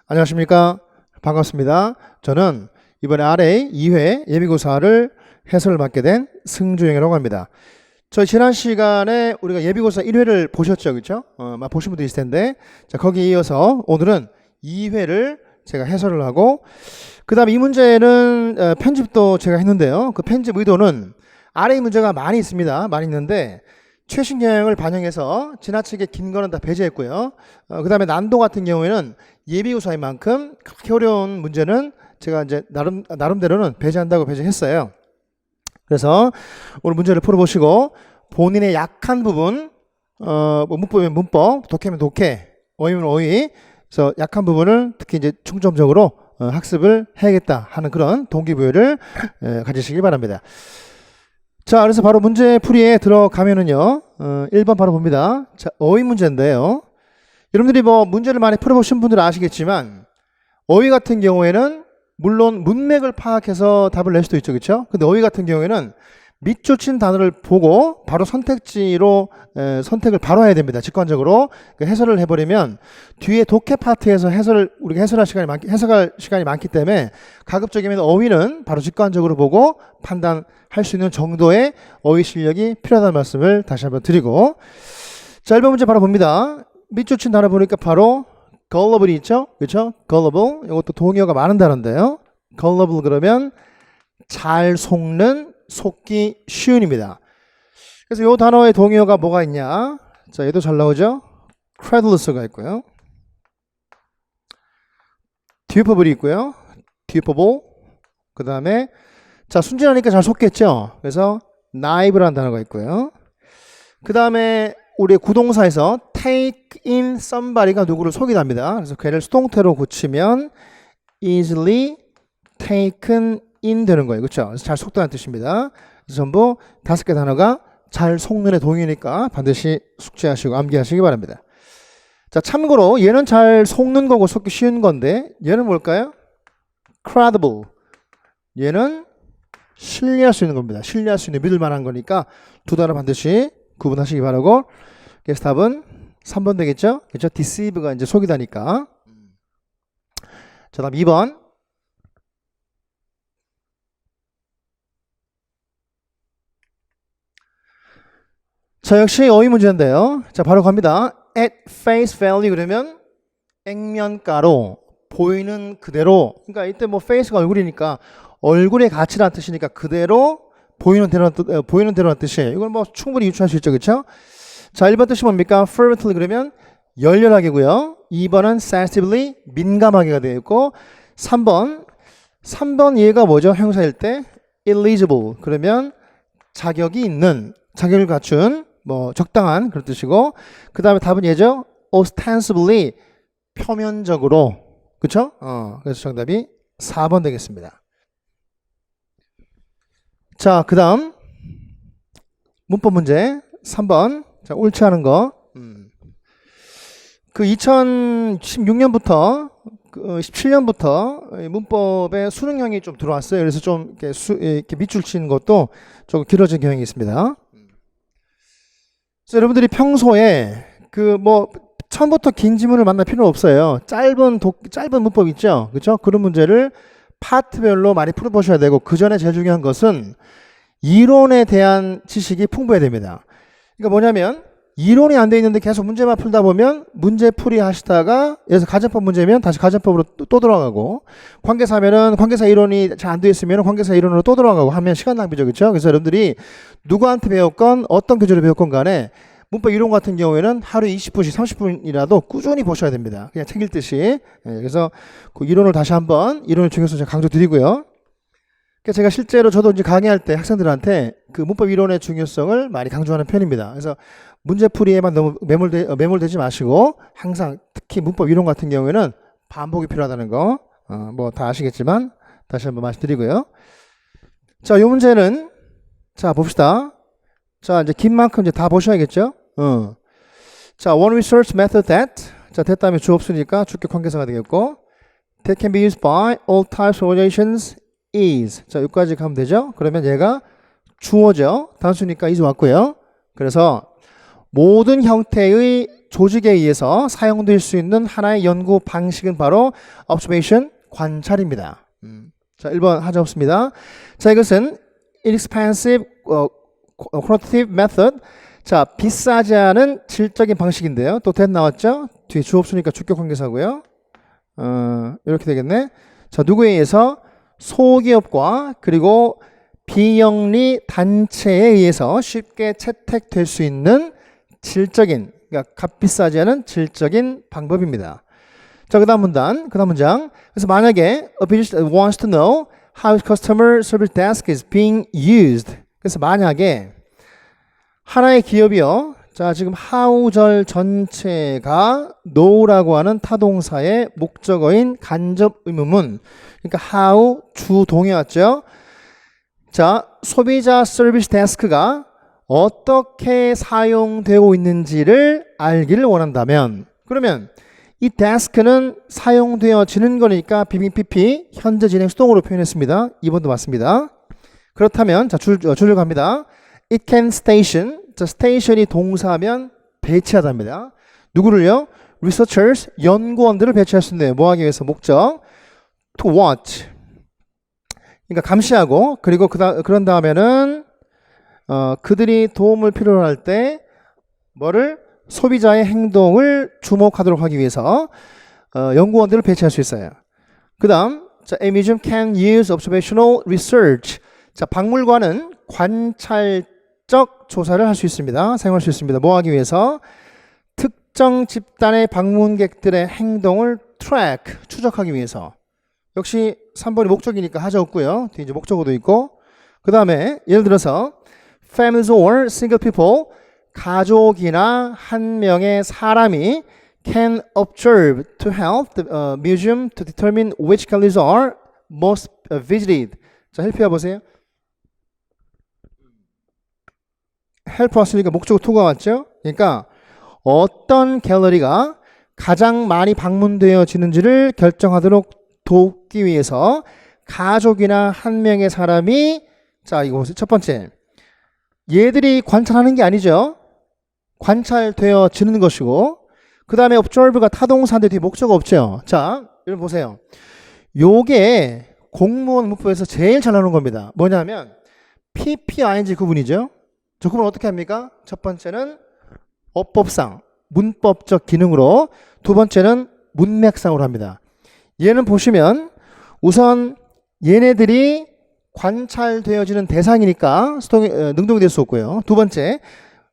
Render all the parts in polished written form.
안녕하십니까. 반갑습니다. 저는 이번에 RA 2회 예비고사를 해설을 맡게 된 승주영이라고 합니다. 저희 지난 시간에 우리가 예비고사 1회를 보셨죠, 그렇죠? 보신 분도 있을 텐데, 자, 거기에 이어서 오늘은 2회를 제가 해설을 하고, 그 다음에 이 문제는 편집도 제가 했는데요. 그 편집 의도는 RA 문제가 많이 있습니다. 많이 있는데 최신 경향을 반영해서 지나치게 긴 거는 다 배제했고요. 그 다음에 난도 같은 경우에는 예비고사인 만큼 그렇게 어려운 문제는 제가 이제 나름대로는 배제한다고 배제했어요. 그래서 오늘 문제를 풀어보시고 본인의 약한 부분, 뭐 문법이면 문법, 독해면 독해, 어휘면 어휘, 그래서 약한 부분을 특히 이제 중점적으로 학습을 해야겠다 하는 그런 동기부여를 가지시길 바랍니다. 자, 그래서 바로 문제 풀이에 들어가면은요, 1번 바로 봅니다. 자, 어휘 문제인데요. 여러분들이 뭐 문제를 많이 풀어보신 분들은 아시겠지만, 어휘 같은 경우에는 물론 문맥을 파악해서 답을 낼 수도 있죠, 그렇죠? 근데 어휘 같은 경우에는 밑줄친 단어를 보고 바로 선택지로 선택을 바로 해야 됩니다. 직관적으로 해설을 해버리면 뒤에 독해 파트에서 우리가 해석할 시간이 많기 때문에 가급적이면 어휘는 바로 직관적으로 보고 판단할 수 있는 정도의 어휘 실력이 필요하다는 말씀을 다시 한번 드리고, 자, 1번 문제 바로 봅니다. 밑줄친 단어 보니까 바로 gullible 있죠? 그렇죠? gullible. 이것도 동의어가 많은 단어인데요. gullible 그러면 잘 속는, 속기 쉬운입니다. 그래서 이 단어의 동의어가 뭐가 있냐? 자, 얘도 잘 나오죠? credulous가 있고요. dupable이 있고요. dupable. 그 다음에 자, 순진하니까 잘 속겠죠? 그래서 naive라는 단어가 있고요. 그 다음에 우리 구동사에서 take in somebody가 누구를 속이답니다. 그래서 걔를 수동태로 고치면 easily taken in 되는 거예요. 그렇죠? 그래서 잘 속다는 뜻입니다. 그래서 전부 5개 단어가 잘 속는의 동의니까 반드시 숙지하시고 암기하시기 바랍니다. 자, 참고로 얘는 잘 속는 거고 속기 쉬운 건데 얘는 뭘까요? credible. 얘는 신뢰할 수 있는 겁니다. 신뢰할 수 있는 믿을 만한 거니까 두 단어 반드시 구분하시기 바라고. 그래서 답은 3번 되겠죠? 그렇죠? deceive가 이제 속이다니까. 자, 다음 2번. 자, 역시 어휘 문제인데요. 자, 바로 갑니다. At face value 그러면 액면가로 보이는 그대로. 그러니까 이때 뭐 face가 얼굴이니까 얼굴의 가치라는 뜻이니까 그대로 보이는 대로라는 뜻이에요. 이걸 뭐 충분히 유추할 수 있죠, 그렇죠? 자, 1번 뜻이 뭡니까? fervently 그러면 열렬하게고요. 2번은 sensitively 민감하게가 되어 있고, 3번 얘가 뭐죠? 형사일 때 eligible 그러면 자격이 있는, 자격을 갖춘 뭐 적당한 그런 뜻이고, 그 다음에 답은 얘죠. ostensibly 표면적으로, 그쵸? 그래서 정답이 4번 되겠습니다. 자, 그 다음 문법 문제 3번. 자, 옳지 않은 거. 그 2016년부터 17년부터 문법에 수능형이 좀 들어왔어요. 그래서 좀 이렇게 밑줄 치는 것도 조금 길어진 경향이 있습니다. 그래서 여러분들이 평소에 처음부터 긴 지문을 만날 필요는 없어요. 짧은 문법 있죠? 그렇죠? 그런 문제를 파트별로 많이 풀어보셔야 되고, 그 전에 제일 중요한 것은 이론에 대한 지식이 풍부해야 됩니다. 그러니까 뭐냐면 이론이 안 돼 있는데 계속 문제만 풀다 보면 문제풀이 하시다가, 여기서 가정법 문제면 다시 가정법으로 또 들어가고, 관계사면은 관계사 이론이 잘 안 돼 있으면 관계사 이론으로 또 들어가고 하면 시간 낭비죠, 그렇죠? 그래서 여러분들이 누구한테 배웠건 어떤 교재를 배웠건 간에 문법 이론 같은 경우에는 하루에 20분씩 30분이라도 꾸준히 보셔야 됩니다. 그냥 책 읽듯이. 그래서 그 이론을 다시 한번, 이론의 중요성 제가 강조드리고요. 제가 실제로 저도 이제 강의할 때 학생들한테 그 문법 이론의 중요성을 많이 강조하는 편입니다. 그래서 문제풀이에만 너무 매몰되지 마시고, 항상 특히 문법 이론 같은 경우에는 반복이 필요하다는 거, 뭐 다 아시겠지만 다시 한번 말씀드리고요. 자, 이 문제는, 자, 봅시다. 자, 이제 긴 만큼 이제 다 보셔야겠죠? 자, one research method that, 자, 됐다면 주 없으니까 주격 관계사가 되겠고, that can be used by all types of organizations is. 자, 여기까지 가면 되죠? 그러면 얘가 주어죠. 단수니까 is 왔고요. 그래서 모든 형태의 조직에 의해서 사용될 수 있는 하나의 연구 방식은 바로 observation, 관찰입니다. 자, 1번 하자 없습니다. 자, 이것은 inexpensive quantitative method. 자, 비싸지 않은 질적인 방식인데요. 또 that 나왔죠? 뒤에 주어 없으니까 주격 관계사고요. 이렇게 되겠네. 자, 누구에 의해서? 소기업과 그리고 비영리 단체에 의해서 쉽게 채택될 수 있는 질적인, 그러니까 값비싸지 않은 질적인 방법입니다. 자, 그 다음 문장. 그래서 만약에 a business wants to know how customer service desk is being used. 그래서 만약에 하나의 기업이요. 자, 지금 how절 전체가 know라고 하는 타동사의 목적어인 간접 의문문. 그러니까 how 주동이 왔죠. 자, 소비자 서비스 데스크가 어떻게 사용되고 있는지를 알기를 원한다면, 그러면 이 데스크는 사용되어지는 거니까 비빙PP 현재 진행 수동으로 표현했습니다. 2번도 맞습니다. 그렇다면 자, 줄을 갑니다. It can station. 자, station이 동사면 배치하답니다. 누구를요? Researchers, 연구원들을 배치할 수 있는데 뭐 하기 위해서? 목적 to watch. 그러니까 감시하고, 그리고 그런 다음에는 그들이 도움을 필요로 할 때 뭐를? 소비자의 행동을 주목하도록 하기 위해서 연구원들을 배치할 수 있어요. 그 다음, 자, a museum can use observational research. 자, 박물관은 관찰적 조사를 할 수 있습니다. 사용할 수 있습니다. 뭐 하기 위해서? 특정 집단의 방문객들의 행동을 track, 추적하기 위해서. 역시 3번이 목적이니까 하자 없고요. 뒤에 이제 목적어도 있고. 그 다음에 예를 들어서 families or single people, 가족이나 한 명의 사람이 can observe to help the museum to determine which galleries are most visited. 자, help해 보세요. help 왔으니까 목적어 to가 왔죠. 그러니까 어떤 갤러리가 가장 많이 방문되어지는지를 결정하도록 돕기 위해서 가족이나 한 명의 사람이, 자, 이거 보세요. 첫 번째, 얘들이 관찰하는 게 아니죠. 관찰되어지는 것이고, 그 다음에 observe가 타동사인데 뒤에 목적어 없죠. 자, 여러분 보세요. 요게 공무원 문법에서 제일 잘 나오는 겁니다. 뭐냐면 PPING 구분이죠. 저 구분 어떻게 합니까? 첫 번째는 어법상 문법적 기능으로, 두 번째는 문맥상으로 합니다. 얘는 보시면 우선 얘네들이 관찰되어지는 대상이니까 능동이 될 수 없고요. 두 번째,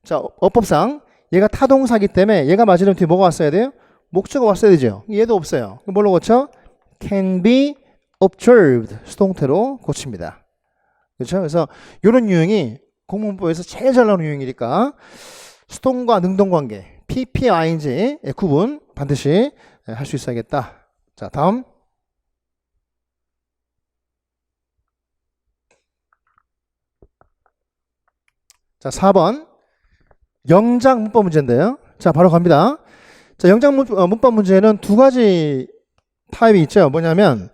자, 어법상 얘가 타동사기 때문에 얘가 맞으려면 뒤에 뭐가 왔어야 돼요? 목적어가 왔어야 되죠. 얘도 없어요. 뭘로 고쳐? can be observed, 수동태로 고칩니다. 그렇죠? 그래서 이런 유형이 공문법에서 제일 잘 나오는 유형이니까 수동과 능동관계, PPING의 구분 반드시 할 수 있어야겠다. 자, 다음. 자, 4번. 영장 문법 문제인데요. 자, 바로 갑니다. 자, 영장 문법 문제는 두 가지 타입이 있죠. 뭐냐면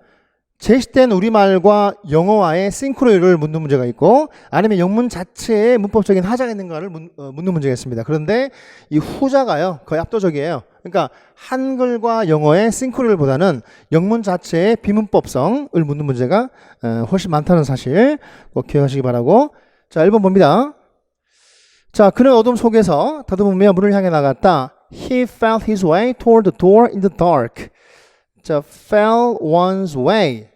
제시된 우리말과 영어와의 싱크로율을 묻는 문제가 있고, 아니면 영문 자체에 문법적인 하자가 있는가를 묻는 문제가 있습니다. 그런데 이 후자가요, 거의 압도적이에요. 그러니까 한글과 영어의 싱크로율보다는 영문 자체의 비문법성을 묻는 문제가 훨씬 많다는 사실 꼭 기억하시기 바라고. 자, 1번 봅니다. 자, 그는 어둠 속에서 더듬으며 문을 향해 나갔다. He felt his way toward the door in the dark. 자, fell one's way.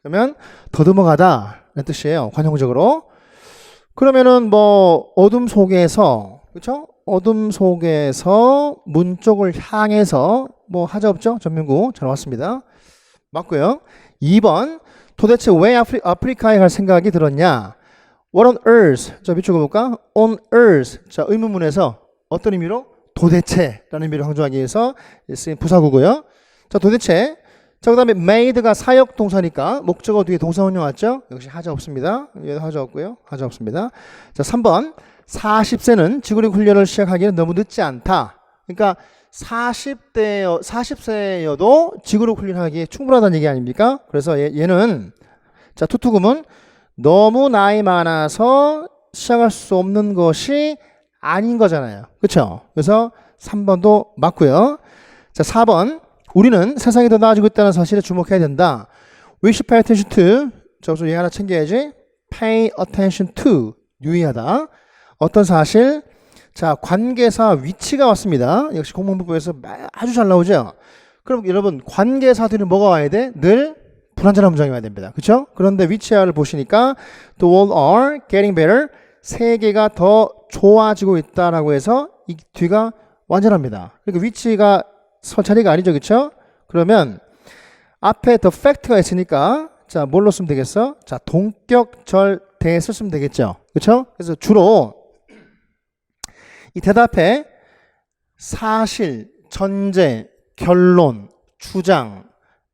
그러면 더듬어 가다 라는 뜻이에요. 관용적으로. 그러면은 뭐 어둠 속에서, 그렇죠? 어둠 속에서 문 쪽을 향해서 뭐 하자 없죠? 전민구 잘 왔습니다. 맞고요. 2번, 도대체 왜 아프리카에 갈 생각이 들었냐? What on earth? 자, 밑줄 볼까? On earth. 자, 의문문에서 어떤 의미로? 도대체라는 의미로 강조하기 위해서 쓰인 부사구고요. 자, 도대체. 자, 그 다음에 made가 사역 동사니까 목적어 뒤에 동사 원형 왔죠? 역시 하자 없습니다. 얘도 하자 없고요. 하자 없습니다. 자, 3번. 40세는 지구력 훈련을 시작하기는 너무 늦지 않다. 그러니까 40세여도 지구력 훈련하기에 충분하다는 얘기 아닙니까? 그래서 얘는, 자, 투투금은 너무 나이 많아서 시작할 수 없는 것이 아닌 거잖아요. 그렇죠? 그래서 3번도 맞고요. 자, 4번. 우리는 세상이 더 나아지고 있다는 사실에 주목해야 된다. We should pay attention to. 저기서 얘 하나 챙겨야지. Pay attention to. 유의하다. 어떤 사실? 자, 관계사 위치가 왔습니다. 역시 공문부에서 아주 잘 나오죠. 그럼 여러분 관계사들은 뭐가 와야 돼? 늘 불완전한 문장이 와야 됩니다. 그렇죠? 그런데 위치를 보시니까 The world are getting better. 세계가 더 좋아지고 있다라고 해서 이 뒤가 완전합니다. 그러니까 위치가 설 자리가 아니죠. 그렇죠? 그러면 앞에 the fact가 있으니까 자, 뭘로 쓰면 되겠어? 자, 동격절대 쓰면 되겠죠. 그렇죠? 그래서 주로 이 대답에 사실, 전제, 결론, 주장,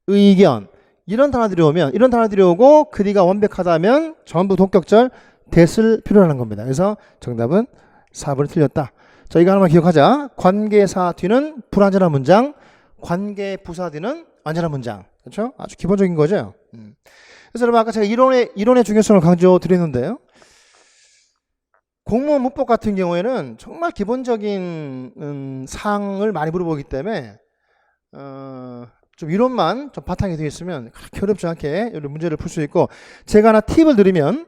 의견 이런 단어들이 오면 이런 단어들이 오고 그 뒤가 완벽하다면 전부 동격절 대를 필요로 하는 겁니다. 그래서 정답은 4번이 틀렸다. 자, 이거 하나만 기억하자. 관계사 뒤는 불완전한 문장, 관계부사 뒤는 완전한 문장. 그렇죠? 아주 기본적인 거죠. 그래서 여러분 아까 제가 이론의 중요성을 강조 드렸는데요. 공무원 문법 같은 경우에는 정말 기본적인 사항을 많이 물어보기 때문에 좀 이론만 좀 바탕이 되어 있으면 그렇게 어렵지 않게 이런 문제를 풀 수 있고, 제가 하나 팁을 드리면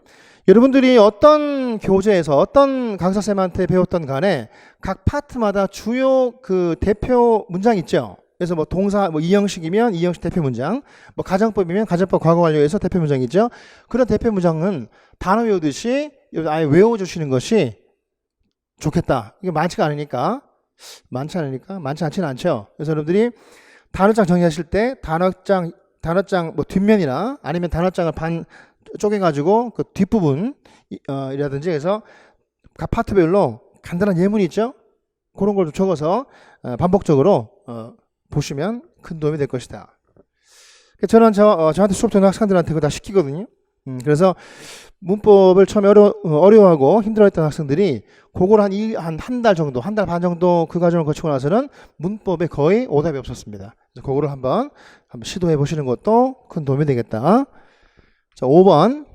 여러분들이 어떤 교재에서 어떤 강사쌤한테 배웠던 간에 각 파트마다 주요 그 대표 문장 있죠. 그래서 뭐 동사 뭐 이형식이면 이형식 대표 문장, 뭐 가정법이면 가정법 과거 완료해서 대표 문장이죠. 그런 대표 문장은 단어 외우듯이 아예 외워주시는 것이 좋겠다. 이게 많지 않지는 않죠. 그래서 여러분들이 단어장 정리하실 때 단어장 뭐 뒷면이나 아니면 단어장을 반 쪼개가지고 그 뒷부분 이라든지 해서 각 파트별로 간단한 예문이 있죠. 그런 걸 좀 적어서 반복적으로 보시면 큰 도움이 될 것이다. 저는 저한테 수업 듣는 학생들한테 그거 다 시키거든요. 그래서 문법을 처음에 어려워하고 힘들어했던 학생들이 그걸 한 달 정도, 한 달 반 정도 그 과정을 거치고 나서는 문법에 거의 오답이 없었습니다. 그래서 그거를 한번 시도해 보시는 것도 큰 도움이 되겠다. 자, 5번.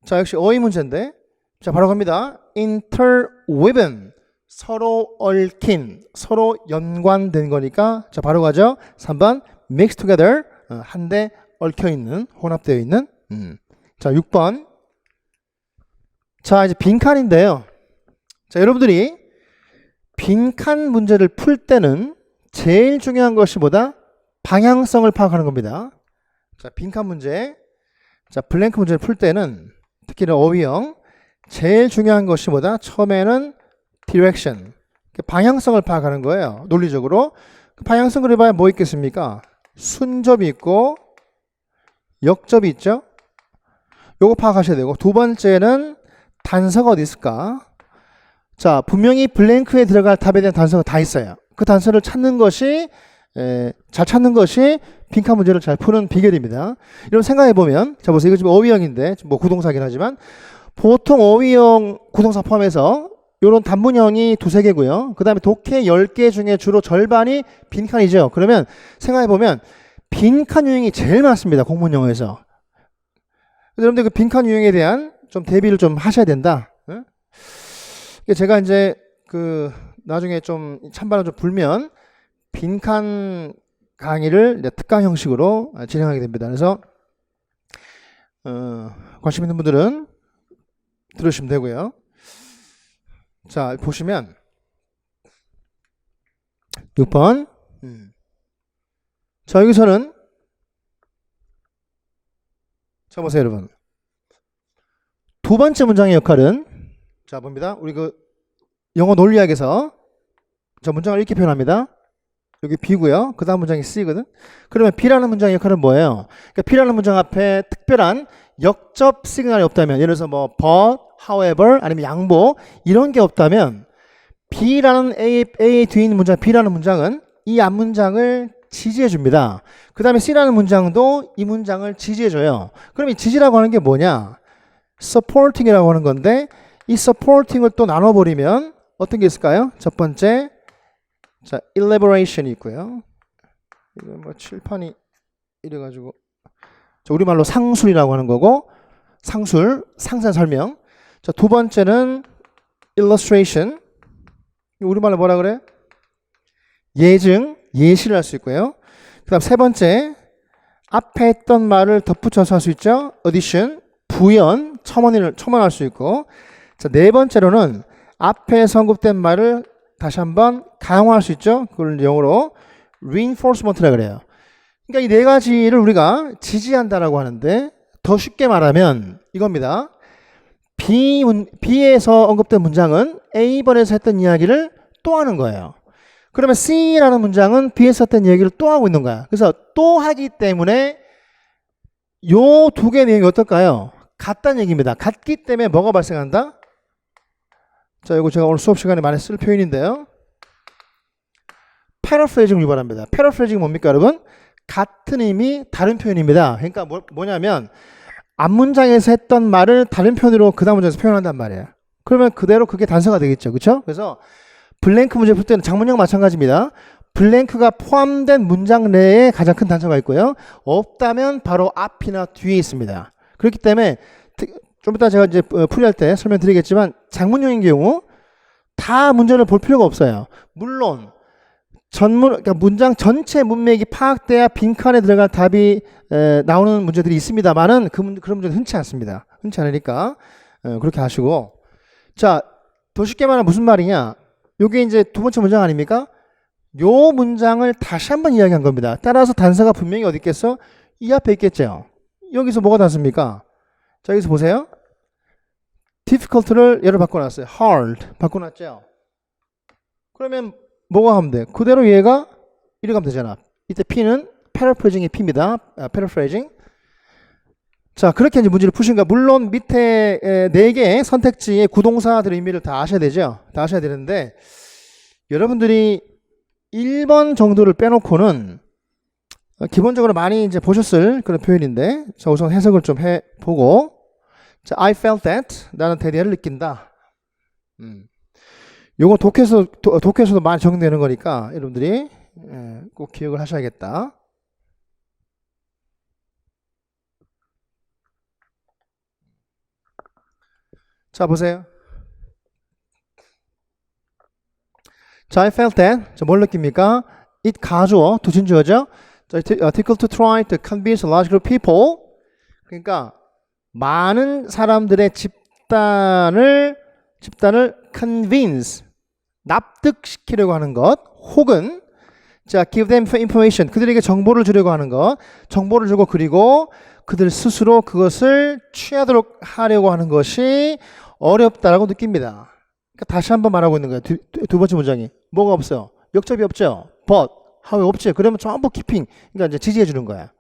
자, 역시 어휘 문제인데. 자, 바로 갑니다. interwoven. 서로 얽힌, 서로 연관된 거니까. 자, 바로 가죠. 3번. mix together. 한데 얽혀 있는, 혼합되어 있는. 자, 6번. 자, 이제 빈칸인데요. 자, 여러분들이 빈칸 문제를 풀 때는 제일 중요한 것이 뭐다? 방향성을 파악하는 겁니다. 자, 빈칸 문제. 자, 블랭크 문제를 풀 때는 특히나 어휘형 제일 중요한 것이 뭐다? 처음에는 direction. 방향성을 파악하는 거예요. 논리적으로. 방향성을 해봐야 뭐 있겠습니까? 순접이 있고 역접이 있죠. 요거 파악하셔야 되고, 두 번째는 단서가 어디 있을까? 자, 분명히 블랭크에 들어갈 답에 대한 단서가 다 있어요. 그 단서를 찾는 것이 잘 찾는 것이 빈칸 문제를 잘 푸는 비결입니다. 여러분 생각해보면, 자 보세요. 이거 지금 어휘형인데 뭐 구동사긴 하지만 보통 어휘형 구동사 포함해서 요런 단문형이 2-3개고요. 그 다음에 독해 10개 중에 주로 절반이 빈칸이죠. 그러면 생각해보면 빈칸 유형이 제일 많습니다. 공문 영어에서. 여러분들 그 빈칸 유형에 대한 좀 대비를 좀 하셔야 된다. 응? 제가 이제 그 나중에 좀 찬바람 좀 불면 빈칸 강의를 특강 형식으로 진행하게 됩니다. 그래서 관심 있는 분들은 들으시면 되고요. 자, 보시면 6번. 자, 여기서는 자 보세요, 여러분. 두 번째 문장의 역할은 자 봅니다. 우리 그 영어 논리학에서 자 문장을 이렇게 표현합니다. 여기 B고요. 그 다음 문장이 C거든. 그러면 B라는 문장의 역할은 뭐예요? 그러니까 B라는 문장 앞에 특별한 역접 시그널이 없다면, 예를 들어서 뭐 but, however, 아니면 양보 이런 게 없다면 B라는 A 뒤에 있는 문장 B라는 문장은 이 앞 문장을 지지해 줍니다. 그 다음에 C라는 문장도 이 문장을 지지해 줘요. 그럼 이 지지라고 하는 게 뭐냐? supporting이라고 하는 건데, 이 supporting을 또 나눠버리면 어떤 게 있을까요? 첫 번째, 자, elaboration이 있고요. 이거 뭐 칠판이 이래가지고, 자, 우리말로 상술이라고 하는 거고, 상술, 상세 설명. 자, 두 번째는 illustration. 우리말로 뭐라 그래? 예증, 예시를 할 수 있고요. 그 다음 세 번째, 앞에 했던 말을 덧붙여서 할 수 있죠. addition, 부연, 첨언할 수 있고. 자, 네 번째로는 앞에 언급된 말을 다시 한번 강화할 수 있죠. 그걸 영어로 reinforcement라 그래요. 그러니까 이 네 가지를 우리가 지지한다라고 하는데 더 쉽게 말하면 이겁니다. B에서 언급된 문장은 A번에서 했던 이야기를 또 하는 거예요. 그러면 C라는 문장은 B에서 했던 이야기를 또 하고 있는 거야. 그래서 또 하기 때문에 요 두 개의 내용이 어떨까요? 같다는 얘기입니다. 같기 때문에 뭐가 발생한다? 자, 이거 제가 오늘 수업 시간에 많이 쓸 표현인데요. 패러프레이징을 유발합니다. 패러프레이징이 뭡니까, 여러분? 같은 의미, 다른 표현입니다. 그러니까 뭐냐면 앞문장에서 했던 말을 다른 표현으로 그 다음 문장에서 표현한단 말이에요. 그러면 그대로 그게 단서가 되겠죠. 그렇죠? 그래서 블랭크 문제 풀 때는 장문형 마찬가지입니다. 블랭크가 포함된 문장 내에 가장 큰 단서가 있고요. 없다면 바로 앞이나 뒤에 있습니다. 그렇기 때문에 좀 이따 제가 이제 풀이할 때 설명드리겠지만 장문형인 경우 다 문제를 볼 필요가 없어요. 물론 그러니까 문장 전체 문맥이 파악돼야 빈칸에 들어갈 답이 나오는 문제들이 있습니다만은 그런 문제는 흔치 않습니다. 흔치 않으니까 그렇게 하시고. 자, 더 쉽게 말하면 무슨 말이냐? 요게 이제 두 번째 문장 아닙니까? 요 문장을 다시 한번 이야기한 겁니다. 따라서 단서가 분명히 어디 있겠어? 이 앞에 있겠죠. 여기서 뭐가 단서입니까? 자, 여기서 보세요. difficult를 얘를 바꿔놨어요. hard 바꿔놨죠. 그러면 뭐가 하면 돼? 그대로 얘가 이렇게 하면 되잖아. 이때 P는 paraphrasing의 P입니다. paraphrasing. 자, 그렇게 이제 문제를 푸신가. 물론 밑에 4개의 선택지의 구동사들의 의미를 다 아셔야 되죠. 다 아셔야 되는데 여러분들이 1번 정도를 빼놓고는 기본적으로 많이 이제 보셨을 그런 표현인데, 자, 우선 해석을 좀 해보고. 자, I felt that. 나는 대리를 느낀다. 요거 독해서도 많이 적용되는 거니까 여러분들이 꼭 기억을 하셔야겠다. 자, 보세요. 자, I felt that. 자, 뭘 느낍니까? it 가주어, 두진주어죠? 자, difficult to try to convince a large group of people. 그러니까 많은 사람들의 집단을 convince, 납득시키려고 하는 것, 혹은 자, give them information, 그들에게 정보를 주려고 하는 것, 정보를 주고 그리고 그들 스스로 그것을 취하도록 하려고 하는 것이 어렵다라고 느낍니다. 그러니까 다시 한번 말하고 있는 거예요. 두 번째 문장이 뭐가 없어요? 역접이 없죠. but, how 없지. 그러면 전부 keeping, 그러니까 이제 지지해 주는 거야.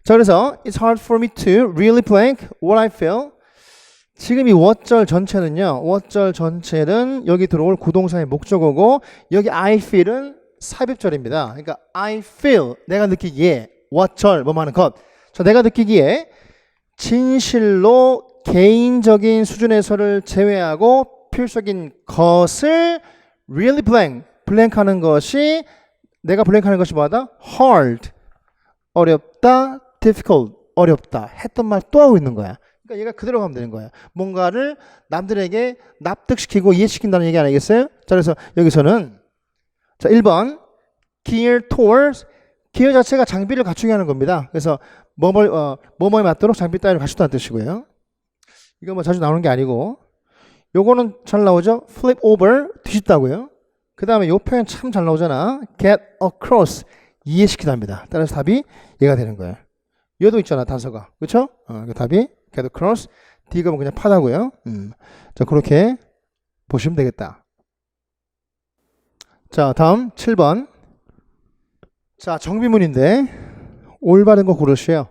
자, 그래서 it's hard for me to really blank what I feel. 지금 이 what절 전체는요. what절 전체는 여기 들어올 구동사의 목적어고 여기 I feel은 삽입절입니다. 그러니까 I feel, 내가 느끼기에 what절, 뭐 하는 것. 자, 내가 느끼기에 진실로 개인적인 수준에서를 제외하고 필수적인 것을 really blank, 블랭크하는 것이, 내가 블랭크하는 것이 뭐다? hard, 어렵다, difficult, 어렵다 했던 말 또 하고 있는 거야. 그러니까 얘가 그대로 가면 되는 거야. 뭔가를 남들에게 납득시키고 이해시킨다는 얘기 아니겠어요? 자, 그래서 여기서는 자, 1번 gear towards, 기어 자체가 장비를 갖추게 하는 겁니다. 그래서 뭐뭐에 맞도록 장비 따위를 갖추다는 뜻이고요. 이거 뭐 자주 나오는 게 아니고, 요거는 잘 나오죠? flip over, 뒤집다고요. 그 다음에 요 표현 참 잘 나오잖아. get across, 이해시키답니다. 따라서 답이 얘가 되는 거예요. 얘도 있잖아, 단서가. 그쵸? 그 답이 get across, D가 뭐 그냥 파다고요. 자, 그렇게 보시면 되겠다. 자, 다음 7번. 자, 정비문인데 올바른 거 고르시오.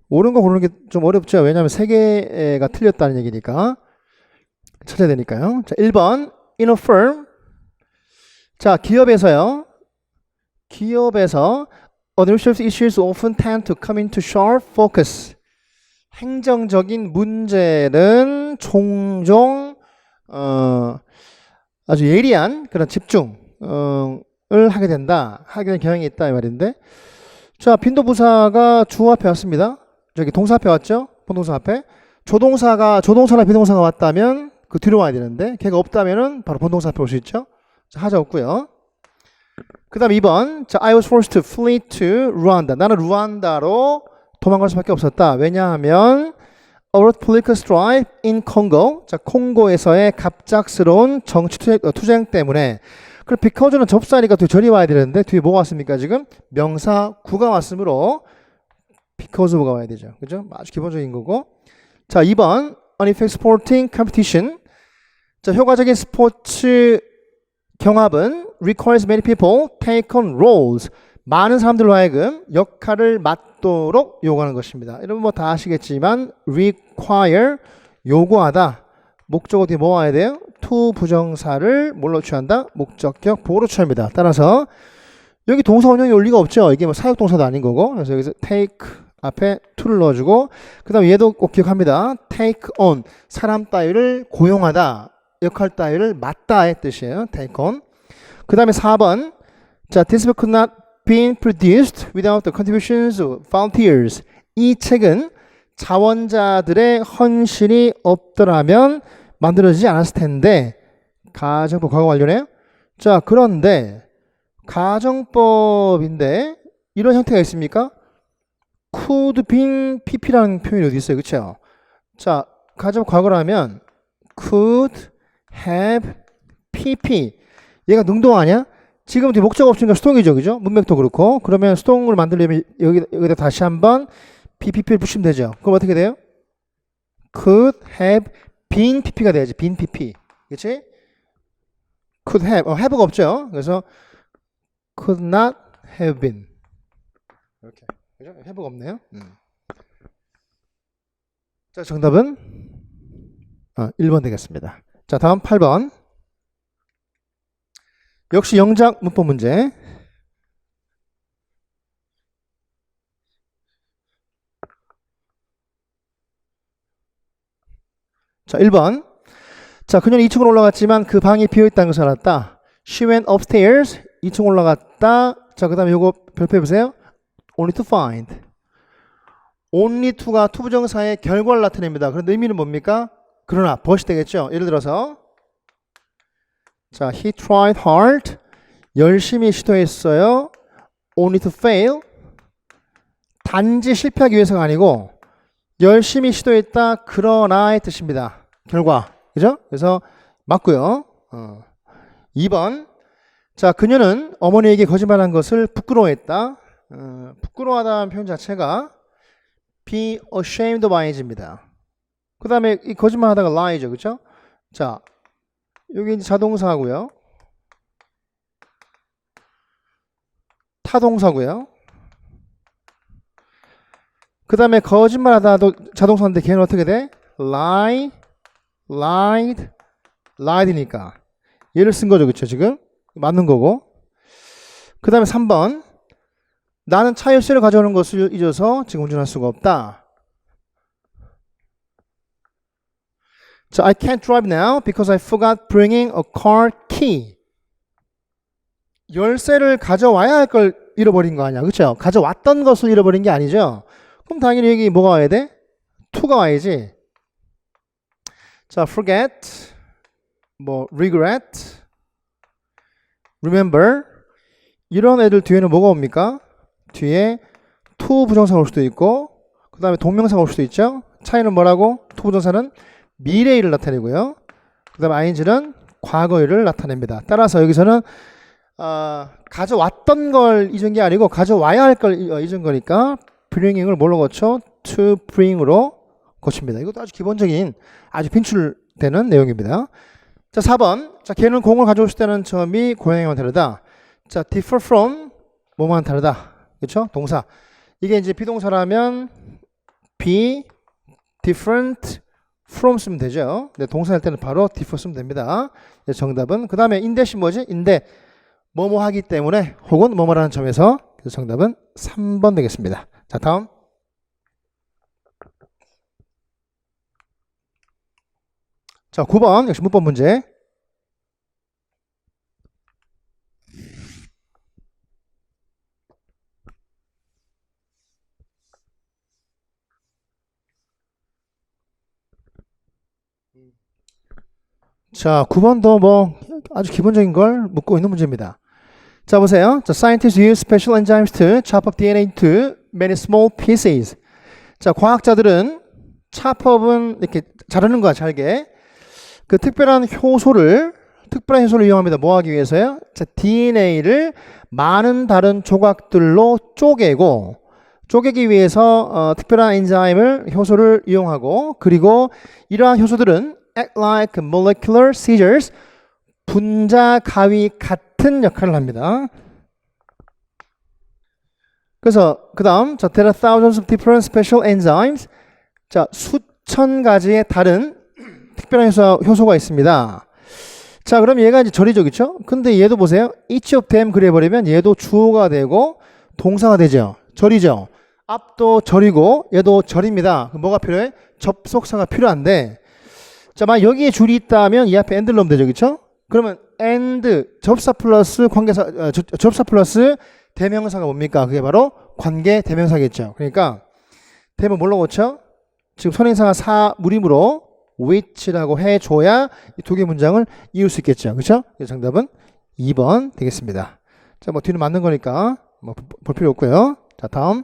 옳은 거 고르는 게 좀 어렵죠. 왜냐하면 3개가 틀렸다는 얘기니까 찾아야 되니까요. 자, 1번 in a firm. 자, 기업에서 administrative issues often tend to come into sharp focus. 행정적인 문제는 종종 아주 예리한 그런 집중을 하게 되는 경향이 있다 이 말인데, 자, 빈도부사가 주어 앞에 왔습니다. 저기 동사 앞에 왔죠? 본동사 앞에. 조동사나 비동사가 왔다면 그 뒤로 와야 되는데 걔가 없다면은 바로 본동사 앞에 올 수 있죠. 자, 하자 없고요. 그 다음 2번. 자, I was forced to flee to Rwanda. 나는 루안다로 도망갈 수밖에 없었다. 왜냐하면 a political strife in Congo. 자, 콩고에서의 갑작스러운 정치 투쟁 때문에. 그럼 because는 접수하니까 뒤에 절이 와야 되는데 뒤에 뭐가 왔습니까? 지금 명사 구가 왔으므로 because가 와야 되죠. 그죠? 아주 기본적인 거고. 자, 2번. An effective sporting competition. 자, 효과적인 스포츠 경합은 requires many people take on roles. 많은 사람들로 하여금 역할을 맡도록 요구하는 것입니다. 여러분 뭐 다 아시겠지만 require 요구하다. 목적어 뒤에 뭐 와야 돼요? to 부정사를 뭘로 취한다? 목적격 보호로 취합니다. 따라서 여기 동사 원형이 올 리가 없죠. 이게 뭐 사역동사도 아닌 거고. 그래서 여기서 take 앞에 to를 넣어주고 그 다음 얘도 꼭 기억합니다. take on 사람 따위를 고용하다. 역할 따위를 맡다의 뜻이에요. take on. 그 다음에 4번. 자, this book could not be produced without the contributions of volunteers. 이 책은 자원자들의 헌신이 없더라면 만들어지지 않았을 텐데. 가정법 과거 완료네요. 자, 그런데 가정법인데 이런 형태가 있습니까? could be pp라는 표현이 어디 있어요? 그렇죠? 자, 가정법 과거라면 could have pp. 얘가 능동 아니야? 지금 뒤에 목적 없으니까 수동이죠. 그죠? 문맥도 그렇고. 그러면 수동을 만들려면 여기다 다시 한번 pp를 붙이면 되죠. 그럼 어떻게 돼요? could have been pp가 돼야지. been pp. 그치? could have. have가 없죠. 그래서 could not have been. 이렇게. 그죠? have가 없네요. 자, 정답은 1번 되겠습니다. 자, 다음 8번. 역시 영작 문법 문제. 자, 1번. 자, 그녀는 2층으로 올라갔지만 그 방이 비어있다는 것을 알았다. She went upstairs. 2층 올라갔다. 자, 그 다음에 요거 별표 해보세요. Only to find. only to가 투부정사의 결과를 나타냅니다. 그런데 의미는 뭡니까? 그러나, 벗이 되겠죠. 예를 들어서 자, he tried hard. 열심히 시도했어요. only to fail. 단지 실패하기 위해서가 아니고 열심히 시도했다. 그러나의 뜻입니다. 결과. 그죠? 그래서 맞고요. 2번. 자, 그녀는 어머니에게 거짓말한 것을 부끄러워했다. 부끄러워하다는 표현 자체가 be ashamed of ib니다. 그 다음에 이 거짓말하다가 lie죠. 그죠? 자, 여기 이제 자동사고요. 타동사고요. 그 다음에 거짓말하다도 자동사인데 걔는 어떻게 돼? lie, lied, lied니까 얘를 쓴 거죠. 그쵸? 지금 맞는 거고. 그 다음에 3번. 나는 차 열쇠를 가져오는 것을 잊어서 지금 운전할 수가 없다. 자, I can't drive now because I forgot bringing a car key. 열쇠를 가져와야 할 걸 잃어버린 거 아니야. 그렇죠? 가져왔던 것을 잃어버린 게 아니죠. 그럼 당연히 여기 뭐가 와야 돼? to가 와야지. 자, forget, 뭐 regret, remember 이런 애들 뒤에는 뭐가 옵니까? 뒤에 to 부정사가 올 수도 있고 그 다음에 동명사가 올 수도 있죠. 차이는 뭐라고? to 부정사는 미래일을 나타내고요. 그 다음에 ing는 과거일을 나타냅니다. 따라서 여기서는 가져왔던 걸 잊은 게 아니고 가져와야 할 걸 잊은 거니까 bringing을 뭘로 고쳐? to bring으로 고칩니다. 이것도 아주 기본적인 아주 빈출되는 내용입니다. 자, 4번. 자, 걔는 공을 가져올 때는 점이 고양이와 다르다. 자, differ from 뭐만 다르다. 그렇죠? 동사. 이게 이제 비동사라면 be different from 쓰면 되죠. 네, 동사 할 때는 바로 differ 쓰면 됩니다. 네, 정답은 그 다음에 in 대신 뭐지? 인데 뭐뭐 하기 때문에 혹은 뭐뭐라는 점에서 그래서 정답은 3번 되겠습니다. 자, 다음. 자, 9번 역시 문법 문제. 자, 9번도 뭐 아주 기본적인 걸 묻고 있는 문제입니다. 자, 보세요. 자, scientists use special enzymes to chop up DNA into many small pieces. 자, 과학자들은 찹업은 이렇게 자르는 거야, 잘게. 그 특별한 효소를 이용합니다. 뭐 하기 위해서요? 자, DNA를 많은 다른 조각들로 쪼개기 위해서 특별한 엔자임을 효소를 이용하고, 그리고 이러한 효소들은 act like molecular scissors, 분자 가위 같은 역할을 합니다. 그래서 그 다음, 자, there are thousands of different special enzymes. 자, 수천 가지의 다른 특별한 효소가 있습니다. 자, 그럼 얘가 이제 절이죠, 그쵸? 근데 얘도 보세요. each of them 그래버리면 얘도 주어가 되고 동사가 되죠. 절이죠. 앞도 절이고 얘도 절입니다. 그럼 뭐가 필요해? 접속사가 필요한데, 자, 만약 여기에 줄이 있다면 이 앞에 and를 넣으면 되죠, 그쵸? 그러면 and 접사 플러스 접사 플러스 대명사가 뭡니까? 그게 바로 관계 대명사겠죠. 그러니까 대면 뭘로 고쳐? 지금 선행사가 무림으로 which라고 해줘야 이 두 개 문장을 이을 수 있겠죠. 그렇죠? 정답은 2번 되겠습니다. 자, 뭐 뒤는 맞는 거니까 뭐 볼 필요 없고요. 자, 다음.